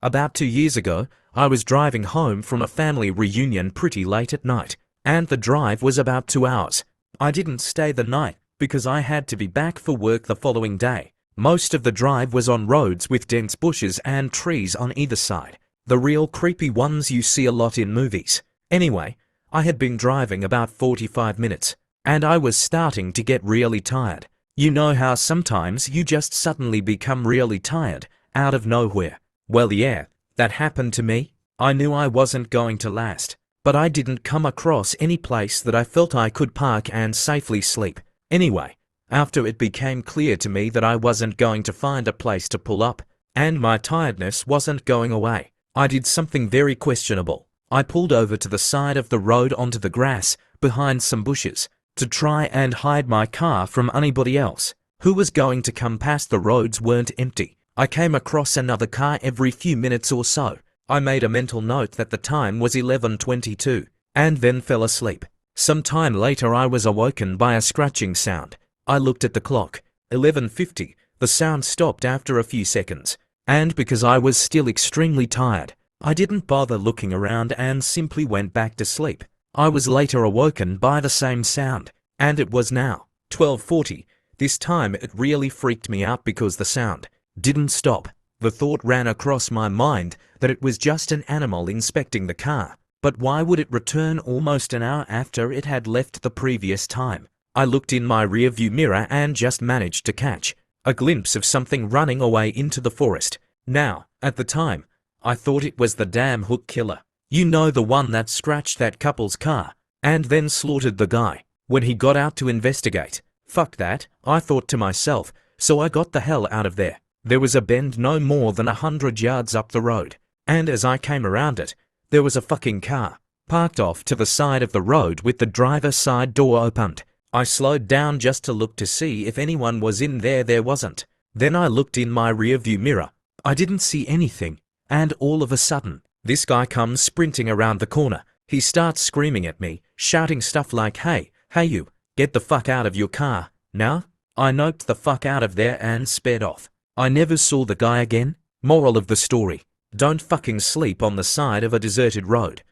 About 2 years ago, I was driving home from a family reunion pretty late at night, and the drive was about 2 hours. I didn't stay the night because I had to be back for work the following day. Most of the drive was on roads with dense bushes and trees on either side, the real creepy ones you see a lot in movies. Anyway, I had been driving about 45 minutes, and I was starting to get really tired. You know how sometimes you just suddenly become really tired, out of nowhere? Well yeah, that happened to me. I knew I wasn't going to last, but I didn't come across any place that I felt I could park and safely sleep. Anyway, after it became clear to me that I wasn't going to find a place to pull up, and my tiredness wasn't going away, I did something very questionable. I pulled over to the side of the road onto the grass, behind some bushes, to try and hide my car from anybody else who was going to come past. The roads weren't empty. I came across another car every few minutes or so. I made a mental note that the time was 11:22, and then fell asleep. Some time later I was awoken by a scratching sound. I looked at the clock, 11:50, the sound stopped after a few seconds, and because I was still extremely tired, I didn't bother looking around and simply went back to sleep. I was later awoken by the same sound, and it was now 12:40. This time it really freaked me out because the sound didn't stop. The thought ran across my mind that it was just an animal inspecting the car, but why would it return almost an hour after it had left the previous time? I looked in my rearview mirror and just managed to catch a glimpse of something running away into the forest. Now, at the time, I thought it was the damn hook killer. You know, the one that scratched that couple's car and then slaughtered the guy when he got out to investigate. Fuck that, I thought to myself, so I got the hell out of there. There was a bend no more than 100 yards up the road, and as I came around it, there was a fucking car parked off to the side of the road with the driver's side door opened. I slowed down just to look to see if anyone was in there. There wasn't. Then I looked in my rearview mirror. I didn't see anything, and all of a sudden, this guy comes sprinting around the corner. He starts screaming at me, shouting stuff like, hey you, get the fuck out of your car, now? I noped the fuck out of there and sped off. I never saw the guy again. Moral of the story: don't fucking sleep on the side of a deserted road.